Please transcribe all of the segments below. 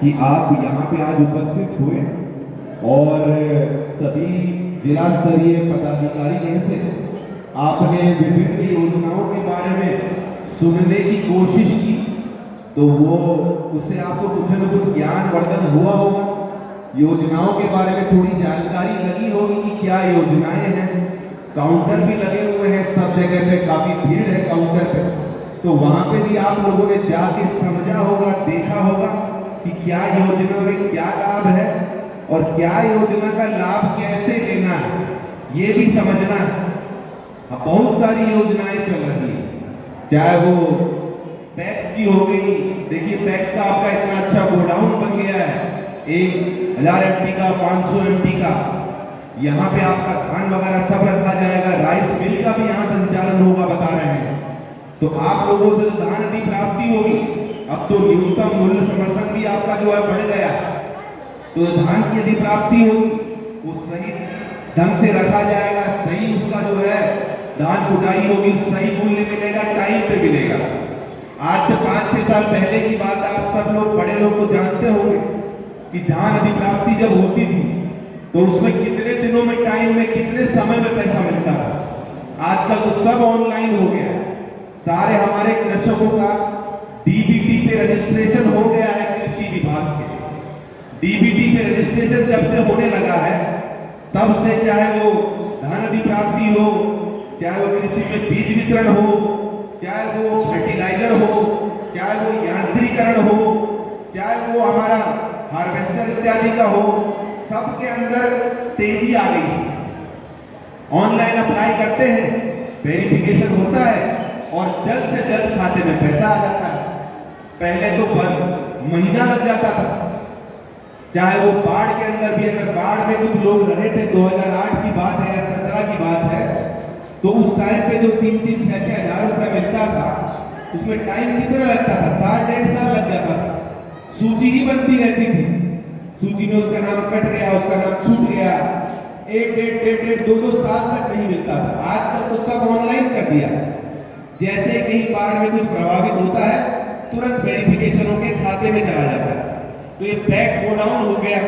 कि आप यहाँ पे आज उपस्थित हुए और सभी जिला स्तरीय पदाधिकारी से आपने विभिन्न योजनाओं के बारे में सुनने की कोशिश की, तो वो उससे आपको कुछ न कुछ ज्ञान वर्धन हुआ होगा। योजनाओं के बारे में थोड़ी जानकारी लगी होगी कि क्या योजनाएं हैं। काउंटर भी लगे हुए हैं सब जगह पे, काफी भीड़ है काउंटर पे, तो वहां पे भी आप लोगों ने जाके समझा होगा, देखा होगा कि क्या योजना में क्या लाभ है और क्या योजना का लाभ कैसे लेना है, ये भी समझना है। बहुत सारी योजनाएं चल रही है, चाहे वो पैक्स की हो गई। देखिए पैक्स का आपका इतना अच्छा गोडाउन बन गया है, 1000 एमटी का, 500 एमटी का, यहाँ पे आपका धान वगैरह सब रखा जाएगा। राइस मिल का भी यहाँ संचालन होगा बता रहे हैं। तो आप लोगों से जो धान अधि प्राप्ति होगी, अब तो न्यूनतम मूल्य समर्थन भी आपका जो है बढ़ गया, तो धान की यदि प्राप्ति होगी वो सही ढंग से रखा जाएगा, सही उसका जो है धान कुटाई होगी, सही मूल्य मिलेगा, टाइम पे मिलेगा। आज से 5-6 साल पहले की बात है, आप सब लोग बड़े लोग तो जानते होंगे कि धान अधि प्राप्ति जब होती थी तो उसमें कितने दिनों में, टाइम में, कितने समय में पैसा मिलता था। आजकल तो सब ऑनलाइन हो गया है। सारे हमारे कृषकों का डीबीटी पे रजिस्ट्रेशन हो गया है। कृषि विभाग के डीबीटी पे रजिस्ट्रेशन जब से होने लगा है, तब से चाहे वो धान अधि प्राप्ति हो, चाहे वो कृषि में बीज वितरण हो, चाहे वो फर्टिलाइजर हो, चाहे वो यांत्रिकरण हो, चाहे वो हमारा हार्वेस्टर इत्यादि का हो, सबके अंदर तेजी आ गई है। ऑनलाइन अप्लाई करते हैं, वेरिफिकेशन होता है और जल्द से जल्द खाते में पैसा आ जाता है। पहले तो महीना लग जाता था। चाहे वो बाढ़ के अंदर भी, अगर बाढ़ में कुछ लोग रहे थे, 2008 की बात है या 17 की बात है, तो उस टाइम पे जो 3-3, 6-6 हजार रुपया मिलता था, उसमें टाइम कितना लगता था? 7-1.5 साल लग जाता था। सूची ही बनती रहती थी, सूची में उसका नाम कट गया, उसका नाम छूट गया, 1-1.5-1.5-2 साल तक नहीं मिलता था। आजकल तो सब ऑनलाइन कर दिया। जैसे कहीं बाढ़ में कुछ प्रभावित होता है, तुरंत वेरिफिकेशन होकर खाते में चला जाता है। तो ये टैक्स गोडाउन हो गया,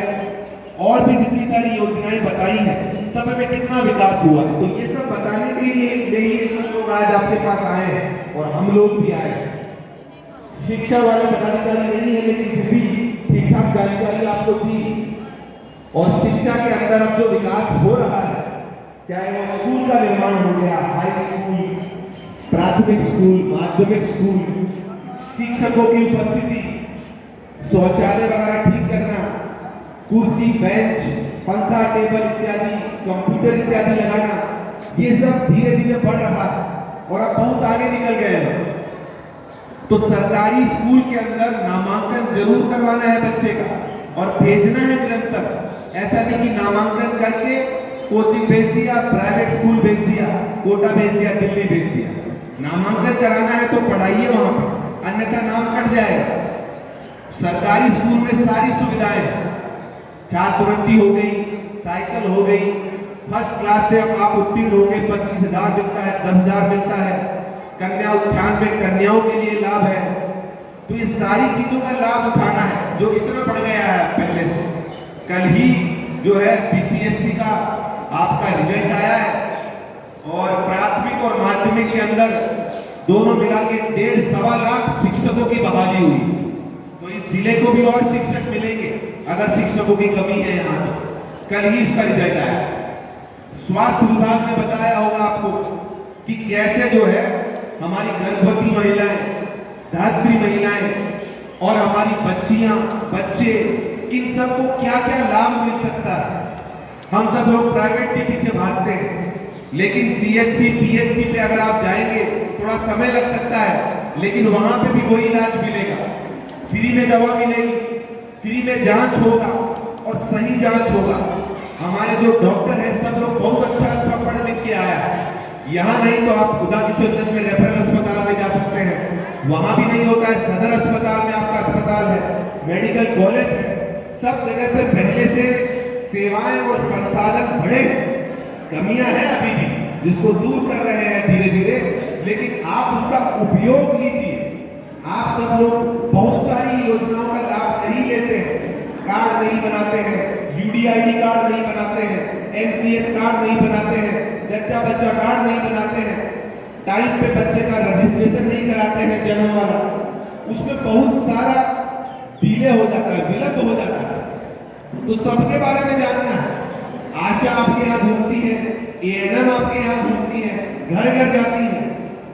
और भी जितनी सारी योजनाएं बताई हैं, सब में कितना विकास हुआ है। तो ये सब बताने के लिए सब लोग आज आपके पास आए हैं और हम लोग भी आए। शिक्षा वाले पदाधिकारी नहीं है, लेकिन फिर भी ठीक ठाक जानकारी आपको दी। और शिक्षा के अंदर अब जो विकास हो रहा है, चाहे वो स्कूल का निर्माण हो गया, हाई स्कूल, प्राथमिक स्कूल, माध्यमिक स्कूल, शिक्षकों की उपस्थिति, शौचालय वगैरह ठीक करना, कुर्सी, बेंच, पंखा, टेबल इत्यादि, कंप्यूटर इत्यादि लगाना, ये सब धीरे धीरे बढ़ रहा है और अब बहुत आगे निकल गए हैं। तो सरकारी स्कूल के अंदर नामांकन जरूर करवाना है बच्चे का और भेजना है निरंतर। ऐसा नहीं कि नामांकन करके कोचिंग भेज दिया, प्राइवेट स्कूल भेज दिया, कोटा भेज दिया, दिल्ली भेज दिया। नामांकन कराना है तो पढ़ाइए वहां पर, अन्यथा नाम कट जाएगा। सरकारी स्कूल में सारी सुविधाएं, छात्रवृत्ति हो गई, साइकिल हो गई, फर्स्ट क्लास से आप उत्तीर्ण हो गए 25,000 मिलता है, 10,000 मिलता है, कन्या उत्थान में कन्याओं के लिए लाभ है। तो ये सारी चीजों का लाभ उठाना है, जो इतना बढ़ गया है पहले से। कल ही जो है बीपीएससी का आपका रिजल्ट आया है और प्राथमिक और माध्यमिक के अंदर दोनों मिला के 1.5-1.25 लाख शिक्षकों की बहाली हुई। तो इस जिले को भी और शिक्षक मिलेंगे अगर शिक्षकों की कमी है यहाँ। तो कल ही इसका रिजल्ट आया। स्वास्थ्य विभाग ने बताया होगा आपको कि कैसे जो है हमारी गर्भवती महिलाएं, धात्री महिलाएं और हमारी बच्चियां, बच्चे, इन सबको क्या क्या लाभ मिल सकता है। हम सब लोग प्राइवेट के पीछे भागते हैं, लेकिन सीएचसी, पीएचसी पे अगर आप जाएंगे थोड़ा समय लग सकता है, लेकिन वहां पे भी वही इलाज मिलेगा, फ्री में दवा मिलेगी, फ्री में जांच होगा और सही जांच होगा। हमारे जो डॉक्टर हैं सब लोग बहुत अच्छा पढ़ लिख के आया है। यहाँ नहीं तो आप खुदा किशोरगंज में रेफरल अस्पताल में जा सकते हैं, वहां भी नहीं होता है, सदर अस्पताल में आपका अस्पताल है, मेडिकल कॉलेज है, सब जगह पे पहले से सेवाएं और संसाधन बढ़े। कमियां हैं अभी भी, जिसको दूर कर रहे हैं धीरे धीरे, लेकिन आप उसका उपयोग कीजिए। आप सब लोग बहुत सारी योजनाओं का लाभ नहीं लेते हैं, कार्ड नहीं बनाते हैं, यूडीआईडी कार्ड नहीं बनाते हैं, एमसीएस कार्ड नहीं बनाते हैं, जच्चा बच्चा कार्ड नहीं बनाते हैं, टाइम पे बच्चे का रजिस्ट्रेशन नहीं कराते हैं जन्म वाला, उसमें बहुत सारा डिले हो जाता है, विलंब हो जाता है। तो सबके बारे में जानना है। आशा आपके यहाँ घूमती है, एएनएम आपके यहाँ घूमती है, घर घर जाती है,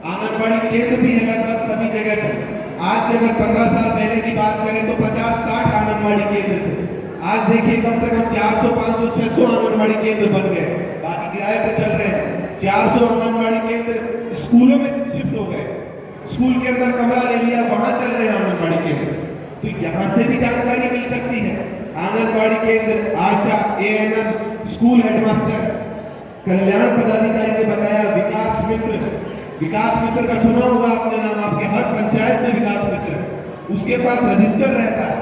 आंगनबाड़ी केंद्र भी है लगभग सभी जगह पर। आज से अगर 15 साल पहले की बात करें तो 50-60 आंगनबाड़ी केंद्र थे। आज देखिए कम से कम 400, 500, 600 आंगनबाड़ी केंद्र बन गए, बाकी किराए पे चल रहे हैं। 400 आंगनबाड़ी केंद्र स्कूलों में शिफ्ट हो गए, स्कूल के अंदर कमरा ले लिया, वहां चल रहे हैं आंगनबाड़ी केंद्र। तो यहाँ से भी जानकारी मिल सकती है। आंगनबाड़ी केंद्र, आशा, एएनएम, स्कूल हेडमास्टर, कल्याण पदाधिकारी ने बताया विकास मित्र। विकास मित्र का सुना होगा आपने नाम, आपके हर पंचायत में विकास मित्र, उसके पास रजिस्टर रहता है।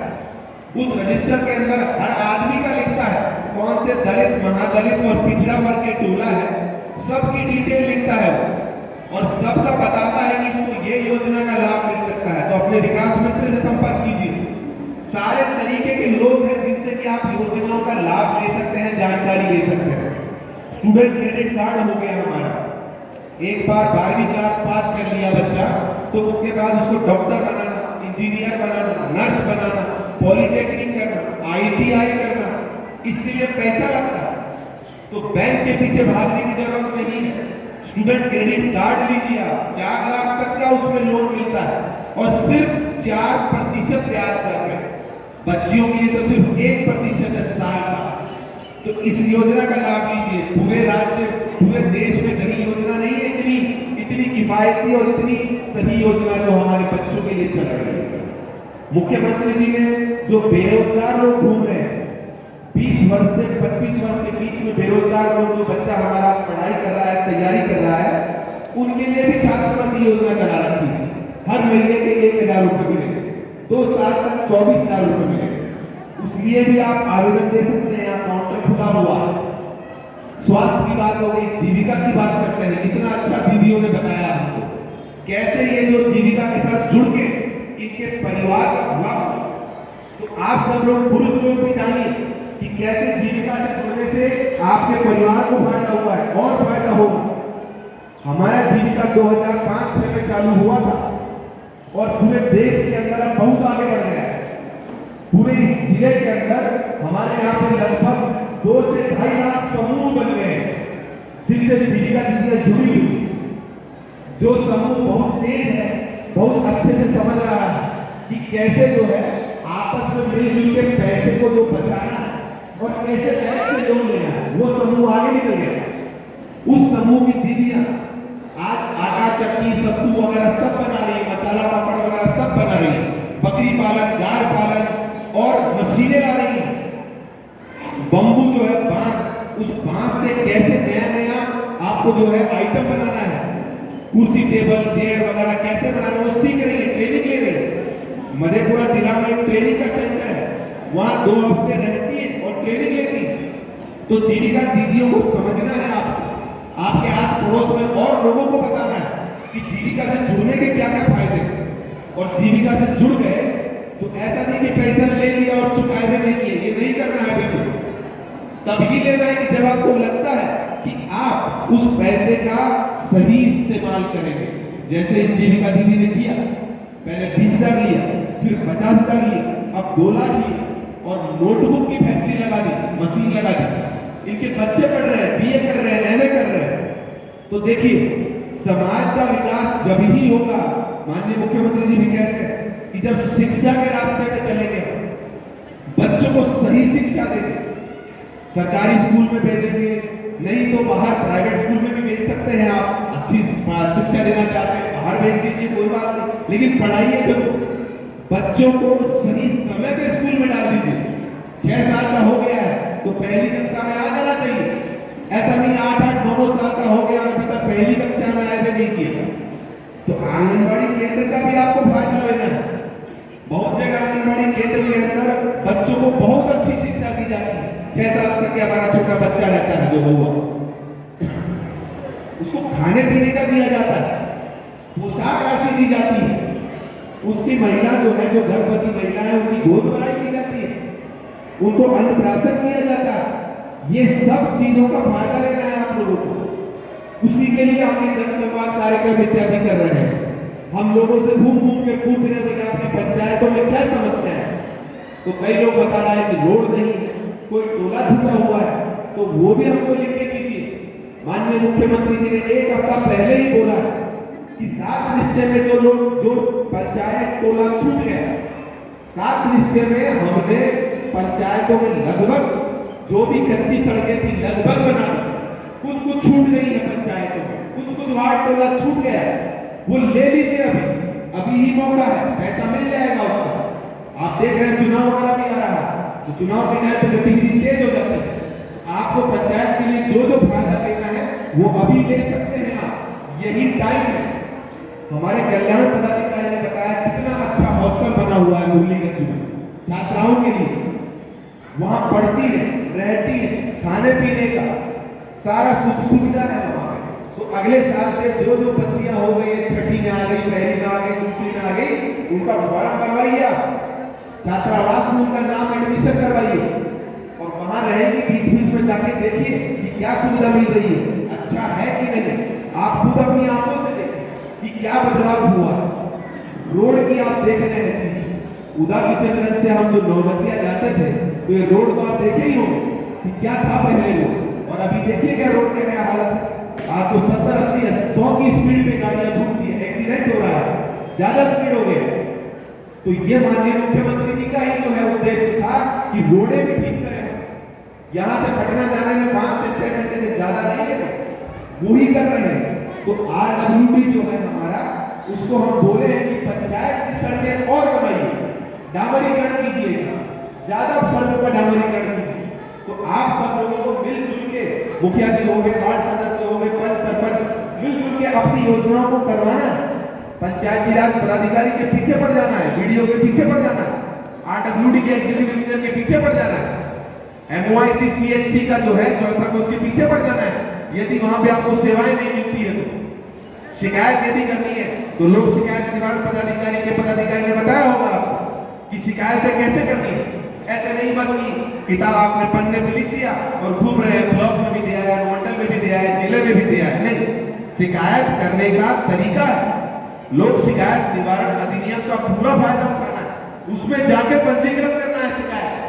उस रजिस्टर के अंदर हर आदमी का लिखता है कौन से दलित, महादलित और पिछड़ा वर्ग के टोला है, सबकी डिटेल लिखता है और सबका बताता है कि इसको ये योजना का लाभ मिल सकता है। तो अपने विकास मित्र से संपर्क कीजिए। सारे तरीके के लोग हैं जिनसे कि आप योजनाओं का लाभ ले सकते हैं, जानकारी ले सकते हैं। स्टूडेंट क्रेडिट कार्ड हो गया हमारा। एक बार 12वीं क्लास पास कर लिया बच्चा तो उसके बाद उसको डॉक्टर बनाना, इंजीनियर बनाना, नर्स बनाना, पॉलिटेक्निक करना, आईटीआई करना, इसके लिए पैसा लगता है। तो बैंक के पीछे भागने की जरूरत नहीं है। स्टूडेंट क्रेडिट कार्ड लीजिए आप, 4 लाख तक का उसमें लोन मिलता है और सिर्फ 4% ब्याज दर में। बच्चियों के लिए तो सिर्फ 1% है साल का। तो इस योजना का लाभ लीजिए। पूरे राज्य, पूरे देश में कहीं योजना नहीं है इतनी किफायती और इतनी सही योजना जो हमारे बच्चों के लिए चल रही है। मुख्यमंत्री जी ने जो बेरोजगार लोग घूम रहे हैं, 20 वर्ष से 25 वर्ष के बीच में बेरोजगार लोग, जो बच्चा हमारा पढ़ाई कर रहा है, तैयारी कर रहा है, उनके लिए भी छात्रवृत्ति योजना चला रखी है। हर महीने के 1,000 रुपए मिलेंगे, 2 साल तक 24,000 रुपए मिलेंगे। उसलिए भी आप आवेदन दे सकते हैं, यहाँ काउंटर खुला हुआ है। स्वास्थ्य की बात हो गई, जीविका की बात करते हैं। इतना अच्छा दीदियों ने बताया हमको कैसे ये जो जीविका के साथ जुड़ के इनके परिवार का भला। तो आप सब लोग, पुरुष लोग भी जानिए कि कैसे जीविका से जुड़ने से आपके परिवार को फायदा हुआ है और फायदा होगा। हमारा जीविका 2005-06 में चालू हुआ था और पूरे देश के अंदर बहुत आगे बढ़ गया है। पूरे इस जिले के अंदर हमारे यहाँ पे लगभग 2 से 2.5 लाख समूह बन गए हैं जिनसे जीविका दीदियां जुड़ी हुई। जो समूह बहुत तेज है, बहुत अच्छे से समझ रहा है कि कैसे जो है आपस में मिलजुल के पैसे को जो बचाना है और कैसे बैंक से लोन लेना है, वो समूह आगे निकल गया। उस समूह की दीदियां आज आटा चक्की, सत्तू वगैरह सब बना रही है, मसाला पापड़ वगैरह सब बना रही है, बकरी पालन, गाय पालन और मशीनें ला रही है। बम्बू जो है बांस, उस बांस से कैसे नया नया आपको जो है आइटम बनाना है, कुर्सी, टेबल, चेयर वगैरह कैसे बनाना है, वो सीख रही है, ट्रेनिंग ले रही है। मधेपुरा जिला में एक ट्रेनिंग का सेंटर है, वहां 2 हफ्ते रहती है और ट्रेनिंग लेती है। तो जीविका दीदियों को समझना है, आपके आस पड़ोस में और लोगों को बताना है कि जीविका से जुड़ने के क्या क्या फायदे हैं। और जीविका से जुड़ गए तो ऐसा नहीं कि पैसा ले लिया और चुकाए भी नहीं किए, ये नहीं करना है। बिल्कुल तभी लेना है कि जब आपको लगता है कि आप उस पैसे का सही इस्तेमाल करेंगे। जैसे जीविका दीदी ने किया, पहले 20,000 लिया, फिर 50,000 लिया, अब 2 लाख लिया और नोटबुक की फैक्ट्री लगा दी, मशीन लगा दी। इनके बच्चे पढ़ रहे हैं, बीए कर रहे हैं, एमए कर रहे हैं। तो देखिए समाज का विकास जब ही होगा, माननीय मुख्यमंत्री जी भी कहते हैं कि जब शिक्षा के रास्ते पे चलेंगे, बच्चों को सही शिक्षा देंगे, सरकारी स्कूल में भेजेंगे, नहीं तो बाहर प्राइवेट स्कूल में भी भेज सकते हैं। आप अच्छी शिक्षा देना चाहते हैं, बाहर भेज दीजिए, कोई बात नहीं, लेकिन पढ़ाइए जरूर। बच्चों को सही समय पे स्कूल में डाल दीजिए। 6 साल का हो गया है तो पहली कक्षा में आ जाना चाहिए। ऐसा नहीं 8-8, 9 साल का हो गया अभी तक पहली कक्षा में आया नहीं किया। तो आंगनबाड़ी केंद्र का भी आपको फायदा लेना है। बहुत जगह आंगनबाड़ी केंद्र के अंदर बच्चों को बहुत अच्छी शिक्षा दी जाती है। 6 साल तक हमारा छोटा बच्चा रहता है, जो हुआ उसको खाने पीने का दिया जाता है, पोशाक राशि दी जाती है। उसकी महिला जो है, जो गर्भवती महिला है, उनकी गोद भराई की जाती है। उनको अन्नप्राशन किया जाता है। ये सब चीजों का फायदा लेना है आप लोगों को। उसी के लिए हम ये जनसंवाद कार्यक्रम इत्यादि कर रहे हैं। हम लोगों से घूम घूम के पूछ रहे हैं कि आपकी पंचायतों में क्या समस्या है। तो कई लोग बता रहे हैं कि रोड नहीं है, कोई टोला छूटा हुआ है, तो वो भी हमको लिख के दीजिए। माननीय मुख्यमंत्री जी ने एक हफ्ता पहले ही बोला है कि 7 निश्चय में जो पंचायत टोला छूट गया, 7 निश्चय में हमने पंचायतों में लगभग जो भी कच्ची सड़कें थी लगभग बना दी। कुछ छूट गई है पंचायतों में, कुछ वार्ड टोला छूट गया है, वो ले लीजिए। अभी ही मौका है, पैसा मिल जाएगा उसका। आप देख रहे हैं चुनाव वगैरह भी आ रहा है, तो चुनाव के टाइम पे गतिविधि तेज हो जाती है। आपको पंचायत के लिए जो फायदा लेना है वो अभी ले सकते हैं आप, यही टाइम है। हमारे कल्याण पदाधिकारी ने बताया कितना अच्छा हॉस्टल बना हुआ है मुरलीगंज में छात्राओं के लिए। वहां पढ़ती है, रहती है, खाने पीने का सारा सुविधा है वहां पे। तो अगले साल से जो बच्चियां हो गई, छठी में आ गई, पहली में आ गई, दूसरी में आ गई, उनका दोबारा करवाइए आप छात्रावास में, उनका नाम एडमिशन करवाइए और वहां रहेंगे। बीच में जाके देखिए कि क्या सुविधा मिल रही है, अच्छा है कि नहीं। आप खुद अपनी आंखों से देखिए कि क्या बदलाव हुआ। रोड की आप देख रहे हैं चीज, उदा किशनगंज से हम जो नौबसिया जाते थे तो ये रोड तो आप देखे ही होंगे कि क्या था पहले रोड, और अभी देखिए क्या रोड का क्या हालत है। आप तो 70, 80, 100 की स्पीड में गाड़ियां घूमती है, एक्सीडेंट हो रहा है, ज्यादा स्पीड हो गया। तो ये माननीय मुख्यमंत्री जी का ही जो है उद्देश्य था कि रोडे भी ठीक करें। यहां से पटना जाने में 5 से 6 घंटे से ज्यादा नहीं है, वो ही कर रहे हैं। तो RWD जो है हमारा, उसको हम बोले हैं कि पंचायत की सड़कें और बनाइए, डामरीकरण कीजिएगा, ज्यादा सड़कों का डामरीकरण कीजिए। तो आप सब लोगों को मिलजुल के, मुखिया जी हो गए, वार्ड सदस्य हो गए, पंच सरपंच, मिलजुल के अपनी योजनाओं को करवाना है। पंचायती राज पदाधिकारी के पीछे पड़ जाना है, BDO के पीछे पड़ जाना है, RWD के एग्जीक्यूटिव इंजीनियर के पीछे पड़ जाना है, MOIC CHC का जो है चौसा को उसके पीछे पड़ जाना है। यदि वहां पे आपको सेवाएं नहीं मिलती है तो शिकायत यदि करनी है तो लोक शिकायत निवारण पदाधिकारी के पदाधिकारी ने बताया होगा आपको कि शिकायतें कैसे करनी है। ऐसे नहीं बस कि किताब आपने पढ़ने में लिख दिया और घूम रहे हैं, ब्लॉक में भी दिया है, मंडल में भी दिया है, जिले में भी दिया है। नहीं, शिकायत करने का तरीका है। लोक शिकायत निवारण अधिनियम का पूरा फायदा उठाना है, उसमें जाके पंजीकृत करना है शिकायत।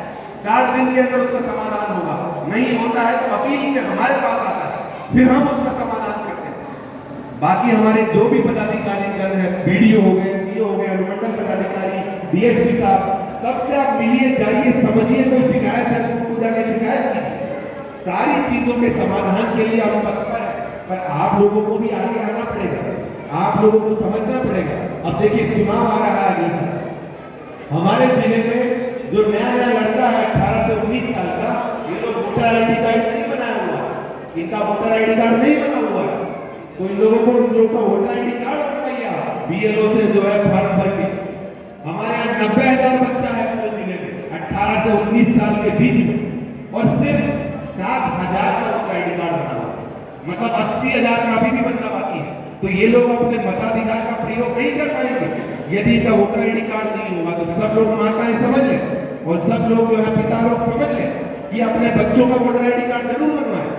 60 दिन के अंदर उसका समाधान होगा। नहीं होता है तो अपील के हमारे पास आता है, फिर हम उसका समाधान करते हैं। बाकी हमारे जो भी पदाधिकारी कर रहे हैं, BDO हो गए, CO हो गए, अनुमंडल पदाधिकारी, DSP साहब, सबसे आप मिलिए, जाइए, समझिए, कोई शिकायत है तो उनको जाके शिकायत कीजिए। सारी चीजों के समाधान के लिए हम तत्पर हैं, पर आप लोगों को भी आगे आना पड़ेगा, आप लोगों को समझना पड़ेगा। अब देखिए चुनाव आ रहा है, जैसा हमारे जिले में जो नया लड़का है 18 से 19 साल का, ये लोग वोटर ID कार्ड नहीं बनाया हुआ, इनका वोटर ID कार्ड नहीं बना हुआ है। तो इन लोगों को वोटर ID कार्ड बनवाइए BLO से जो है फॉर्म भर के। हमारे यहाँ 90,000 बच्चा है पूरे जिले में 18 से 19 साल के बीच में, और सिर्फ 7,000 का वोटर ID कार्ड बना हुआ, मतलब 80,000 का अभी भी बनना बाकी है। तो ये लोग अपने मताधिकार का प्रयोग नहीं कर पाएंगे यदि इनका वोटर ID कार्ड नहीं होगा। तो सब लोग माताएं समझ लें और सब लोग जो है पिता लोग समझ लें कि अपने बच्चों का वोटर ID कार्ड जरूर बनवाएं।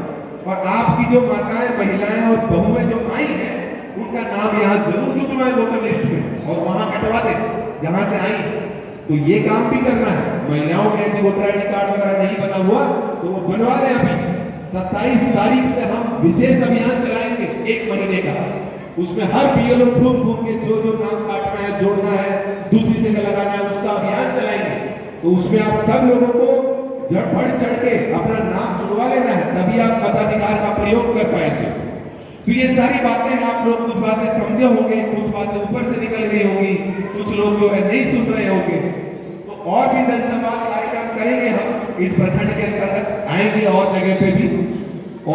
और आपकी जो माताएं, महिलाएं और बहुएं जो आई हैं, उनका नाम यहाँ जरूर जुटवाएं वोटर लिस्ट में और वहां कटवा दें जहां से आई। तो ये काम भी करना है। महिलाओं के यदि वोटर ID कार्ड वगैरह नहीं बना हुआ तो वो बनवा लें। अभी 27 तारीख से हम विशेष अभियान चलाएंगे 1 महीने का। उसमें हर BLO घूम के जो नाम काटना है, जोड़ना है, दूसरी जगह लगाना है, उसका अभियान चलाएंगे। तो उसमें आप सब लोगों को बढ़ चढ़ के अपना नाम जुड़वा लेना है, तभी आप मताधिकार का प्रयोग कर पाएंगे। तो ये सारी बातें आप लोग कुछ बातें समझे होंगे, कुछ बातें ऊपर से निकल गई होंगी, कुछ लोग जो है नहीं सुन रहे होंगे। तो और भी जनसंवाद कार्यक्रम करेंगे हम इस प्रखंड के अंतर्गत, आएंगे और जगह पे भी,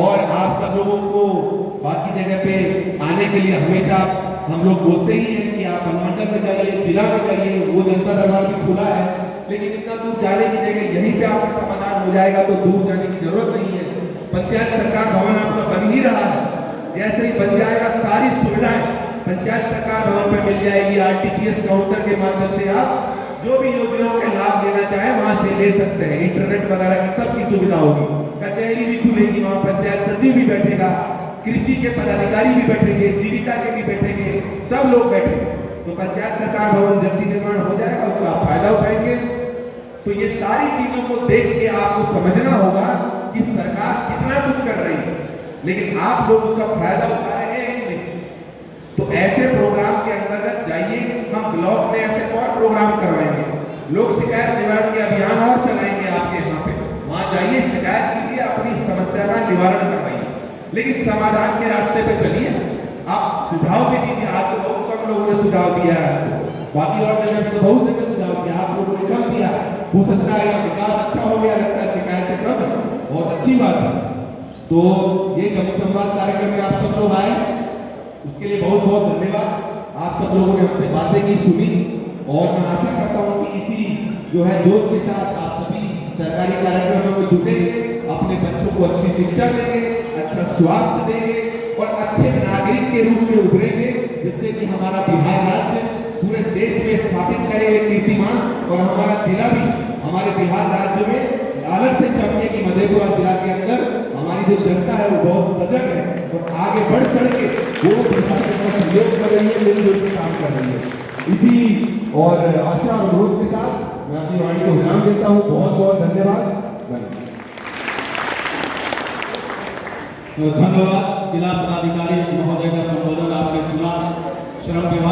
और आप सब लोगों को बाकी जगह पे आने के लिए हमेशा हम लोग बोलते ही हैं कि आप अनुमंडल में जाइए, जिला में जाइए, वो जनता दरबार भी खुला है, लेकिन इतना दूर जाने की जगह यहीं पे आपका समाधान हो जाएगा, तो दूर जाने की जरूरत नहीं है। पंचायत सरकार भवन आपका बन ही रहा है, जैसे ही बन जाएगा सारी सुविधाएं पंचायत सरकार भवन पे मिल जाएगी। RTPS काउंटर के माध्यम से आप जो भी योजनाओं के लाभ लेना चाहे वहां वहां से ले सकते हैं, इंटरनेट वगैरह की सबकी सुविधा होगी, कचहरी भी खुलेगी, वहां पंचायत सचिव भी बैठेगा, कृषि के पदाधिकारी भी बैठेंगे, जीविका के भी बैठेंगे, सब लोग बैठेंगे। तो पंचायत सरकार भवन जल्दी निर्माण हो जाएगा, उसका आप फायदा उठाएंगे। तो ये सारी चीजों को देख के आपको समझना होगा कि सरकार कितना कुछ कर रही है, लेकिन आप लोग उसका फायदा उठा रहे हैं कि नहीं। तो ऐसे प्रोग्राम के अंतर्गत जाइए, हम ब्लॉक में ऐसे और प्रोग्राम करवाएंगे, लोक शिकायत निवारण के अभियान और चलाएंगे आपके यहाँ पे, वहां जाइए, शिकायत कीजिए, अपनी समस्या का निवारण करवाइए, लेकिन समाधान के रास्ते पे चलिए। आप सुझाव भी दीजिए, आज तो बहुत कम लोगों ने सुझाव दिया है, बाकी और जगह तो बहुत जगह सुझाव दिया, आप लोगों ने कम दिया, हो सकता है विकास अच्छा हो गया, लगता है शिकायतें कम, बहुत अच्छी बात है। तो ये जनसंवाद कार्यक्रम में आप सब लोग आए, उसके लिए बहुत बहुत धन्यवाद। आप सब लोगों ने हमसे बातें की, सुनी, और मैं आशा करता हूँ कि इसी जो है जोश के साथ आप सभी सरकारी कार्यक्रमों में जुटेंगे, अपने बच्चों को अच्छी शिक्षा देंगे, अच्छा स्वास्थ्य देंगे और अच्छे नागरिक के रूप में उभरेंगे, जिससे कि हमारा बिहार राज्य पूरे देश में स्थापित करे एक कीर्तिमान, और हमारा जिला भी हमारे बिहार राज्य में अलग से चमके की मधेपुरा जिला के अंदर हमारी जो जनता है वो बहुत सजग है और आगे बढ़ चढ़ के वो प्रशासन का सहयोग कर रही है, मिलजुल के काम कर रही है। इसी और आशा और अनुरोध के साथ मैं अपनी वाणी को विराम देता हूँ। बहुत बहुत धन्यवाद। धन्यवाद। जिला पदाधिकारी महोदय का संबोधन आपने सुना। श्रम विभाग